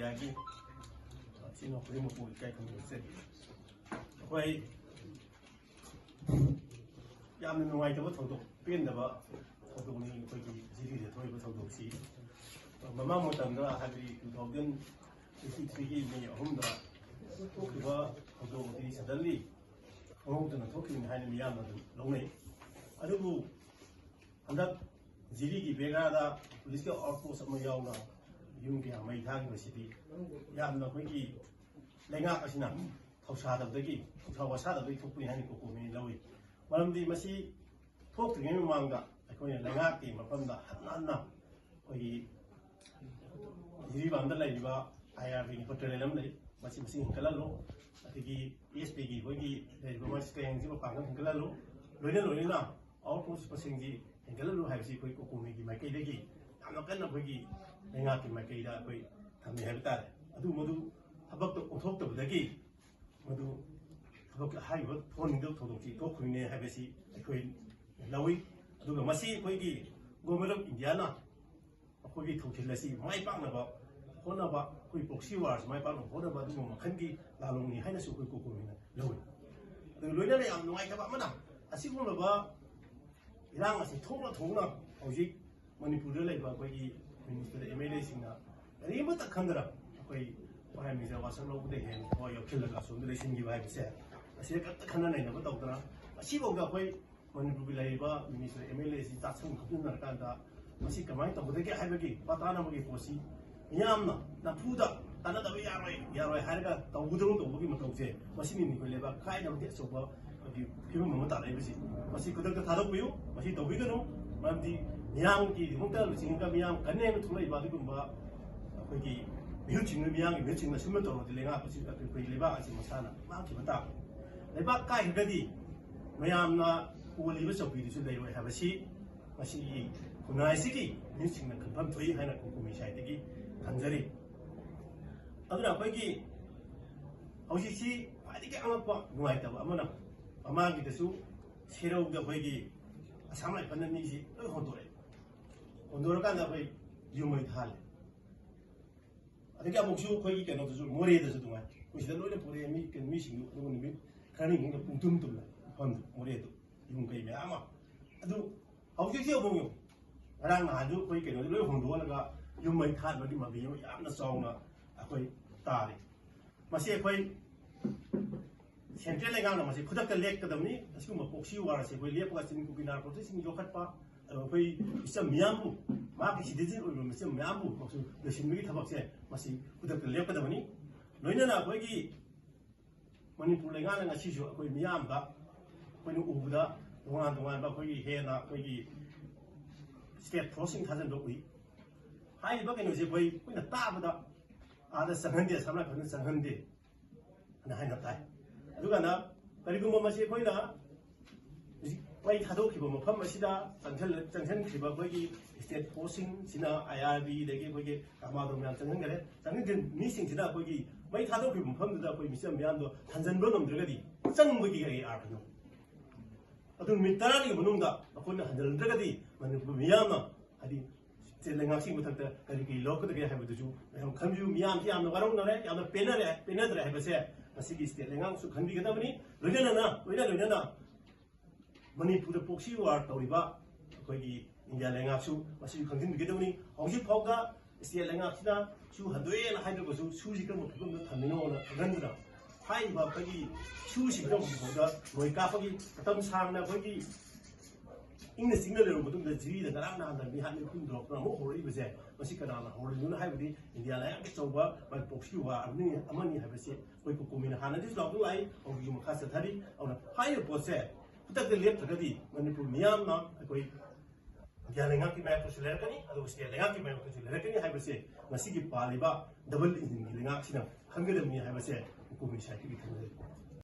ꯃꯦꯗꯤꯌꯥꯒꯤ ꯁꯤꯅ ꯈꯨꯗꯤꯡꯃꯛꯄꯨ ꯏꯀꯥꯏ ꯈꯨꯝꯖꯔꯤ ꯑꯩꯈꯣꯏ ꯌꯥꯝꯅ ꯅꯨꯡꯉꯥꯏꯇꯕ ꯊꯧꯗꯣꯛ ꯄꯦꯟꯗꯕ ꯊꯧꯗꯣꯛꯅꯤ ꯑꯩꯈꯣꯏꯒꯤ ꯖꯤꯔꯤꯗ ꯊꯣꯛꯏꯕ ꯊꯧꯗꯣꯛꯁꯤ ꯃꯃꯥꯡ ꯃꯇꯝꯗ ꯍꯥꯏꯕꯗꯤ 2023ꯒꯤ ꯃꯦ 3ꯗ ꯊꯣꯛꯈꯤꯕ ꯊꯧꯗꯣꯛ ꯑꯗꯨꯗꯤ ꯁꯗꯟꯂꯤ ꯈꯪꯍꯧꯗꯅ ꯊꯣꯛꯈꯤꯕꯅꯤ ꯍꯥꯏꯅ ꯃꯤꯌꯥꯝꯅ ꯑꯗꯨꯝ ꯂꯧꯅꯩ ꯑꯗꯨꯕꯨ ꯍꯟꯗꯛ ꯖꯤꯔꯤꯒꯤ ꯕꯦꯒꯥꯗ ꯄꯨꯂꯤꯁꯀꯤ ꯑꯥꯎꯠꯄꯣꯁ ꯑꯃ ꯌꯥꯎꯅ ꯌꯨꯝ ꯀꯌꯥ ꯃꯩ ꯊꯥꯈꯤꯕꯁꯤꯗꯤ ꯌꯥꯝꯅ ꯑꯩꯈꯣꯏꯒꯤ ꯂꯩꯉꯥꯛ ꯑꯁꯤꯅ ꯊꯧꯁꯥꯗꯕꯗꯒꯤ ꯊꯧꯁꯥ ꯋꯥꯁꯥꯗꯕꯗꯒꯤ ꯊꯣꯛꯄꯅꯤ ꯍꯥꯏꯅ ꯀꯣꯀꯣꯃꯤꯅ ꯂꯧꯏ ꯃꯔꯝꯗꯤ ꯃꯁꯤ ꯊꯣꯛꯇ꯭ꯔꯤꯉꯩ ꯃꯃꯥꯡꯗ ꯑꯩꯈꯣꯏꯅ ꯂꯩꯉꯥꯛꯀꯤ ꯃꯐꯝꯗ ꯍꯟꯅ ꯑꯩꯈꯣꯏꯒꯤ ꯖꯤꯔꯤꯕꯥꯝꯗ ꯂꯩꯔꯤꯕ IRBꯒꯤ ꯕꯇꯥꯂꯤꯌꯟ ꯑꯃ ꯂꯩ ꯃꯁꯤ ꯃꯁꯤꯡ ꯍꯦꯟꯒꯠꯍꯜꯂꯨ ꯑꯗꯒꯤ ESPꯒꯤ ꯑꯩꯈꯣꯏꯒꯤ ꯂꯩꯔꯤꯕ ꯃꯁꯤ ꯀꯌꯥꯡꯁꯤꯕ ꯄꯥꯡꯒꯜ ꯍꯦꯟꯒꯠꯍꯜꯂꯨ ꯂꯣꯏꯅꯅ ꯑꯥꯎꯠꯄꯣꯁ ꯃꯁꯤꯡꯁꯤ ꯍꯦꯟꯒꯠꯍꯜꯂꯨ ꯍꯥꯏꯕꯁꯤ ꯑꯩꯈꯣꯏ ꯀꯣꯀꯣꯃꯤꯒꯤ ꯃꯥꯏꯀꯩꯗꯒꯤ ꯌꯥꯝꯅ ꯀꯟꯅ ꯑꯩꯈꯣꯏꯒꯤ ꯂꯩꯉꯥꯛꯀꯤ ꯃꯥꯏꯀꯩꯗ ꯑꯩꯈꯣꯏ ꯊꯝꯃꯤ ꯍꯥꯏꯕ ꯇꯥꯔꯦ ꯃꯗꯨ ꯊꯕꯛꯇ ꯑꯣꯟꯊꯣꯛꯇꯕꯗꯒꯤ ꯃꯗꯨ ꯊꯕꯛ ꯍꯥꯏꯔꯤꯕ ꯊꯣꯛꯍꯟꯅꯤꯡꯗꯕ ꯊꯧꯗꯣꯛꯁꯤ ꯊꯣꯛꯈ꯭ꯔꯤꯅꯦ ꯍꯥꯏꯕꯁꯤ ꯑꯩꯈꯣꯏ ꯂꯧꯏ ꯑꯗꯨꯒ ꯃꯁꯤ ꯑꯩꯈꯣꯏꯒꯤ ꯒꯣꯚꯔꯟꯃꯦꯟꯠ ꯑꯣꯐ ꯏꯟꯗꯤꯌꯥꯅ ꯑꯩꯈꯣꯏꯒꯤ ꯊꯧꯁꯤꯜ ꯑꯁꯤ ꯃꯥꯏ ꯄꯥꯛꯅꯕ ꯍꯣꯠꯅꯕ ꯑꯩꯈꯣꯏ ꯄ꯭ꯔꯣꯛꯁꯤ ꯋꯥꯔꯁꯤ ꯃꯥꯏ ꯄꯥꯛꯅꯕ ꯍꯣꯠꯅꯕ ꯑꯗꯨꯒꯨꯝꯕ ꯃꯈꯜꯒꯤ ꯂꯥꯟꯂꯣꯡꯅꯤ ꯍꯥꯏꯅꯁꯨ ꯑꯩꯈꯣꯏ ꯀꯣꯀꯣꯃꯤꯅ ꯂꯧꯏ ꯑꯗꯨꯒ ꯂꯣꯏꯅꯅ ꯌꯥꯝ ꯅꯨꯡꯉꯥꯏꯇꯕ ꯑꯃꯅ ꯑꯁꯤꯒꯨꯝꯂꯕ ꯏꯔꯥꯡ ꯑꯁꯤ ꯊꯣꯛꯅ ꯍꯧꯖꯤꯛ ꯃꯅꯤꯄꯨꯔꯗ ꯂꯩꯕ ꯑꯩꯈꯣꯏꯒꯤ ꯃꯤꯅꯤꯁꯇꯔ MLAꯁꯤꯡꯅ ꯀꯔꯤꯃꯠꯇ ꯈꯪꯗꯅ ꯑꯩꯈꯣꯏ ꯄ꯭ꯔꯥꯏꯝ ꯃꯤꯅꯤꯁꯇꯔ ꯋꯥꯁꯛ ꯂꯧꯕꯗ ꯍꯦꯟꯅ ꯊꯋꯥꯏ ꯌꯥꯎꯁꯤꯜꯂꯒ ꯑꯁꯣꯝꯗ ꯂꯩꯁꯤꯟꯈꯤꯕ ꯍꯥꯏꯕꯁꯦ ꯑꯁꯤꯗ ꯀꯠꯇ ꯈꯟꯅ ꯅꯩꯅꯕ ꯇꯧꯗꯅ ꯑꯁꯤꯐꯥꯎꯗ ꯑꯩꯈꯣꯏ ꯃꯅꯤꯄꯨꯔꯒꯤ ꯂꯩꯔꯤꯕ ꯃꯤꯅꯤꯁꯇꯔ MLAꯁꯤ ꯆꯥꯛꯁꯪ ꯈꯣꯞꯆꯤꯟꯅꯔꯀꯥꯟꯗ ꯃꯁꯤ ꯀꯃꯥꯏꯅ ꯇꯧꯒꯗꯒꯦ ꯍꯥꯏꯕꯒꯤ ꯋꯥꯇꯥꯅꯕꯒꯤ ꯄꯣꯠꯁꯤ ꯃꯤꯌꯥꯝꯅ ꯅꯝꯐꯨꯗ ꯇꯥꯟꯅꯗꯕ ꯌꯥꯔꯣꯏ ꯍꯥꯏꯔꯒ ꯇꯧꯕꯒꯤ ꯃꯇꯧꯁꯦ ꯃꯁꯤꯅꯤ ꯑꯩꯈꯣꯏ ꯂꯩꯕꯥꯛ ꯀꯥꯏꯅꯕꯒꯤ ꯑꯆꯧꯕ ꯐꯤꯕꯝ ꯑꯃ ꯇꯥꯔꯛꯏꯕꯁꯤ ꯃꯁꯤ ꯈꯨꯗꯛꯇ ꯊꯥꯗꯣꯛꯄꯤꯌꯨ ꯃꯁꯤ ꯇꯧꯕꯤꯒꯅꯨ ꯃꯔꯝꯗꯤ ꯃꯤꯌꯥꯝꯒꯤꯗꯃꯛꯇ ꯂꯨꯆꯤꯡꯉꯒ ꯃꯤꯌꯥꯝ ꯀꯟꯅꯦꯅ ꯊꯣꯛꯂꯛꯏꯕ ꯑꯗꯨꯒꯨꯝꯕ ꯑꯩꯈꯣꯏꯒꯤ ꯃꯤꯍꯨꯠꯁꯤꯡꯅ ꯃꯤꯌꯥꯝꯒꯤ ꯃꯤꯍꯨꯠꯁꯤꯡꯅ ꯁꯨꯝꯕ ꯇꯧꯔꯗꯤ ꯂꯩꯉꯥꯛ ꯑꯁꯤ ꯑꯩꯈꯣꯏ ꯂꯩꯕꯥꯛ ꯑꯁꯤ ꯃꯁꯥꯅ ꯃꯥꯡꯈꯤꯕ ꯇꯥꯕꯅꯤ ꯂꯩꯕꯥꯛ ꯀꯥꯏꯈ꯭ꯔꯒꯗꯤ ꯃꯌꯥꯝꯅ ꯑꯣꯜꯂꯤꯕ ꯆꯧꯀ꯭ꯔꯤꯗꯨꯁꯨ ꯂꯩꯔꯣꯏ ꯍꯥꯏꯕꯁꯤ ꯃꯁꯤꯒꯤ ꯈꯨꯟꯅꯥꯏꯁꯤꯒꯤ ꯃꯤꯍꯨꯠꯁꯤꯡꯅ ꯈꯟꯐꯝ ꯊꯣꯛꯏ ꯍꯥꯏꯅ ꯀꯣꯀꯣꯃꯤ ꯁꯥꯏꯠꯇꯒꯤ ꯊꯝꯖꯔꯤ ꯑꯗꯨꯅ ꯑꯩꯈꯣꯏꯒꯤ ꯍꯧꯖꯤꯛꯁꯤ ꯈ꯭ꯋꯥꯏꯗꯒꯤ ꯑꯉꯛꯄ ꯅꯨꯡꯉꯥꯏꯇꯕ ꯑꯃꯅ ꯃꯃꯥꯡꯒꯤꯗꯁꯨ ꯁꯦꯔꯧꯗ ꯑꯩꯈꯣꯏꯒꯤ ꯑꯁꯥꯝ ꯔꯥꯏꯐꯜꯅ ꯃꯤꯁꯤ ꯂꯣꯏ ꯍꯣꯟꯗꯣꯔꯀꯥꯟꯗ ꯑꯩꯈꯣꯏ ꯌꯨꯝ ꯃꯩ ꯊꯥꯜꯂꯦ ꯑꯗꯒꯤ ꯑꯃꯨꯛꯁꯨ ꯑꯩꯈꯣꯏꯒꯤ ꯀꯩꯅꯣꯗꯁꯨ ꯃꯣꯔꯦꯗꯁꯨ ꯑꯗꯨꯃꯥꯏꯅ ꯑꯩꯈꯣꯏ ꯁꯤꯗ ꯂꯣꯏꯅ ꯄꯨꯔꯛꯑꯦ ꯃꯤꯁꯤꯡꯗꯨ ꯑꯗꯨꯒ ꯅꯨꯃꯤꯠ ꯈꯔꯅꯤ ꯃꯅꯨꯡꯗ ꯄꯨꯡꯇꯨꯝ ꯇꯨꯝꯂꯦ ꯃꯐꯝꯗꯨ ꯃꯣꯔꯦꯗꯨ ꯌꯨꯝ ꯀꯩ ꯃꯌꯥꯝ ꯑꯃ ꯑꯗꯨ ꯍꯧꯖꯤꯛꯁꯤ ꯑꯃꯨꯛ ꯉꯔꯥꯡ ꯅꯍꯥꯟꯁꯨ ꯑꯩꯈꯣꯏ ꯀꯩꯅꯣꯗ ꯂꯣꯏ ꯍꯣꯡꯗꯣꯛꯍꯜꯂꯒ ꯌꯨꯝ ꯃꯩ ꯊꯥꯟꯕꯒꯤ ꯃꯃꯤ ꯑꯃ ꯌꯥꯝꯅ ꯆꯥꯎꯅ ꯑꯩꯈꯣꯏ ꯇꯥꯔꯤ ꯃꯁꯤ ꯑꯩꯈꯣꯏ ꯁꯦꯟꯇ꯭ꯔꯦꯜ ꯂꯩꯉꯥꯛꯅ ꯃꯁꯤ ꯈꯨꯗꯛꯇ ꯂꯦꯞꯀꯗꯕꯅꯤ ꯑꯁꯤꯒꯨꯝꯕ ꯄꯣꯛꯁꯤ ꯋꯥꯔꯁꯤ ꯑꯩꯈꯣꯏ ꯂꯦꯞꯄꯒ ꯆꯤꯡ ꯅꯥꯔꯛ ꯄ꯭ꯔꯣꯇꯦꯛꯁꯟ ꯌꯣꯛꯈꯠꯄ ꯑꯩꯈꯣꯏ ꯃꯤꯆꯝ ꯃꯤꯌꯥꯝꯕꯨ ꯃꯥꯒꯤ ꯁꯤꯇꯤꯖꯦꯟ ꯑꯣꯏꯕ ꯃꯤꯆꯝ ꯃꯌꯥꯝꯕꯨ ꯂꯣꯏꯁꯤꯟꯕꯒꯤ ꯊꯕꯛꯁꯦ ꯃꯁꯤ ꯈꯨꯗꯛꯇ ꯂꯦꯞꯀꯗꯕꯅꯤ ꯂꯣꯏꯅꯅ ꯑꯩꯈꯣꯏꯒꯤ ꯃꯅꯤꯄꯨꯔ ꯂꯩꯉꯥꯛꯅ ꯉꯁꯤꯁꯨ ꯑꯩꯈꯣꯏ ꯃꯤꯌꯥꯝꯗ ꯑꯩꯈꯣꯏꯅ ꯎꯕꯗ ꯇꯣꯉꯥꯟꯕ ꯑꯩꯈꯣꯏꯒꯤ ꯍꯦꯟꯅ ꯑꯩꯈꯣꯏꯒꯤ ꯁ꯭ꯇꯦꯠ ꯐꯣꯔꯁꯁꯤꯡ ꯊꯥꯖꯤꯟꯕ ꯎꯏ ꯍꯥꯏꯔꯤꯕ ꯀꯩꯅꯣꯁꯦ ꯑꯩꯈꯣꯏꯅ ꯇꯥꯕꯗ ꯑꯥꯗ ꯆꯪꯍꯟꯗꯦ ꯑꯁꯥꯝ ꯔꯥꯏꯐꯜꯅ ꯆꯪꯍꯟꯗꯦ ꯍꯥꯏꯅ ꯇꯥꯏ ꯑꯗꯨꯒana ꯀꯔꯤꯒꯨꯝꯕ ꯃꯁꯤ ꯑꯩꯈꯣꯏꯅ ꯃꯩ ꯊꯥꯗꯣꯛꯈꯤꯕ ꯃꯐꯝ ꯑꯁꯤꯗ ꯆꯪꯁꯤꯟꯈꯤꯕ ꯑꯩꯈꯣꯏꯒꯤ ꯁ꯭ꯇꯦꯠ ꯐꯣꯔꯁꯁꯤꯡꯁꯤꯅ IRB ꯑꯗꯒꯤ ꯑꯩꯈꯣꯏꯒꯤ ꯀꯃꯥꯟꯗꯣ ꯃꯌꯥꯝ ꯆꯪꯁꯤꯟꯈꯤꯕ ꯃꯤꯁꯤꯡꯁꯤꯅ ꯑꯩꯈꯣꯏꯒꯤ ꯃꯩ ꯊꯥꯗꯣꯛꯈꯤꯕ ꯃꯐꯝꯗꯨꯗ ꯑꯩꯈꯣꯏ ꯃꯤꯆꯝ ꯃꯌꯥꯝꯗꯣ ꯍꯟꯖꯤꯟꯕ ꯉꯝꯗ꯭ꯔꯒꯗꯤ ꯆꯪꯕꯒꯤ ꯀꯔꯤ ꯑꯥꯔꯊꯅꯣ ꯑꯗꯨ ꯅꯨꯃꯤꯠ 10ꯅꯤꯒꯤ ꯃꯅꯨꯡꯗ ꯑꯩꯈꯣꯏꯅ ꯍꯟꯖꯤꯜꯗ꯭ꯔꯒꯗꯤ ꯃꯅꯤꯄꯨꯔ ꯃꯤꯌꯥꯝꯅ ꯍꯥꯏꯗꯤ ꯂꯩꯉꯥꯛꯁꯤꯒꯤ ꯃꯊꯛꯇ ꯀꯔꯤ ꯂꯧꯔꯛꯀꯗꯒꯦ ꯍꯥꯏꯕꯗꯨꯁꯨ ꯃꯌꯥꯝ ꯈꯟꯕꯤꯌꯨ ꯃꯤꯌꯥꯝꯁꯤ ꯌꯥꯝꯅ ꯋꯥꯔꯧꯅꯔꯦ ꯌꯥꯝꯅ ꯄꯦꯟꯅꯗ꯭ꯔꯦ ꯍꯥꯏꯕꯁꯦ ꯃꯁꯤꯒꯤ ꯁ꯭ꯇꯦꯠ ꯂꯩꯉꯥꯛꯁꯨ ꯈꯟꯕꯤꯒꯗꯕꯅꯤ ꯂꯣꯏꯅꯅ ꯃꯅꯤꯄꯨꯔꯗ ꯄꯣꯛꯁꯤ ꯋꯥꯔ ꯇꯧꯔꯤꯕ ꯑꯩꯈꯣꯏꯒꯤ ꯏꯟꯗꯤꯌꯥ ꯂꯩꯉꯥꯛꯁꯨ ꯃꯁꯤꯁꯨ ꯈꯪꯖꯤꯟꯕꯤꯒꯗꯕꯅꯤ ꯍꯧꯖꯤꯛ ꯐꯥꯎꯗ ꯁ꯭ꯇꯦꯠ ꯂꯩꯉꯥꯛꯁꯤꯅ ꯁꯨ ꯍꯟꯗꯣꯛꯑꯦꯅ ꯍꯥꯏꯗ꯭ꯔꯒꯁꯨ ꯁꯨꯁꯤ ꯀꯔꯝꯕ ꯐꯤꯕꯝꯗ ꯊꯝꯃꯤꯅꯣꯅ ꯈꯪꯍꯟꯗꯅ ꯍꯥꯏꯔꯤꯕ ꯑꯩꯈꯣꯏꯒꯤ ꯁꯨꯁꯤꯡꯗ ꯍꯧꯖꯤꯛꯐꯥꯎꯗ ꯃꯣꯏ ꯀꯥꯞꯄꯒꯤ ꯃꯇꯝ ꯁꯥꯡꯅ ꯑꯩꯈꯣꯏꯒꯤ ꯏꯪꯅ ꯆꯤꯡꯅ ꯂꯩꯔꯕ ꯃꯇꯨꯡꯗ ꯖꯤꯔꯤꯗ ꯉꯔꯥꯡ ꯅꯍꯥꯟꯗ ꯃꯤꯍꯥꯠ ꯃꯤꯄꯨꯟ ꯑꯃꯨꯛ ꯍꯧꯔꯛꯏꯕꯁꯦ ꯃꯁꯤ ꯀꯅꯥꯅ ꯍꯧꯔꯛꯏꯅꯣ ꯍꯥꯏꯕꯗꯤ ꯏꯟꯗꯤꯌꯥ ꯂꯩꯉꯥꯛꯀꯤ ꯑꯆꯧꯕ ꯃꯥꯒꯤ ꯄꯣꯛꯁꯤ ꯋꯥꯔ ꯑꯃꯅꯤ ꯍꯥꯏꯕꯁꯤ ꯑꯩꯈꯣꯏ ꯀꯣꯀꯣꯃꯤꯅ ꯍꯥꯟꯅꯗꯤꯁꯨ ꯂꯥꯎꯊꯣꯛ ꯂꯥꯛꯏ ꯍꯧꯖꯤꯛꯁꯨ ꯃꯈꯥ ꯆꯠꯊꯔꯤ ꯑꯗꯨꯅ ꯍꯥꯏꯔꯤꯕ ꯄꯣꯠꯁꯦ ꯈꯨꯗꯛꯇ ꯂꯦꯞꯇ꯭ꯔꯒꯗꯤ ꯃꯅꯤꯄꯨꯔ ꯃꯤꯌꯥꯝꯅ ꯑꯩꯈꯣꯏ ꯏꯟꯗꯤꯌꯥ ꯂꯩꯉꯥꯛꯀꯤ ꯃꯥꯌꯣꯛꯇꯁꯨ ꯂꯩꯔꯛꯀꯅꯤ ꯑꯗꯨꯒ ꯁ꯭ꯇꯦꯠ ꯂꯩꯉꯥꯛꯀꯤ ꯃꯥꯌꯣꯛꯇꯁꯨ ꯂꯩꯔꯛꯀꯅꯤ ꯍꯥꯏꯕꯁꯦ ꯉꯁꯤꯒꯤ ꯄꯥꯜꯂꯤꯕ ꯗꯕꯜ ꯏꯟꯖꯤꯟꯒꯤ ꯂꯩꯉꯥꯛꯁꯤꯅ ꯈꯪꯒꯗꯕꯅꯤ ꯍꯥꯏꯕꯁꯦ ꯀꯣꯀꯣꯃꯤ ꯁꯥꯏꯠꯇꯒꯤ ꯊꯝꯖꯔꯤ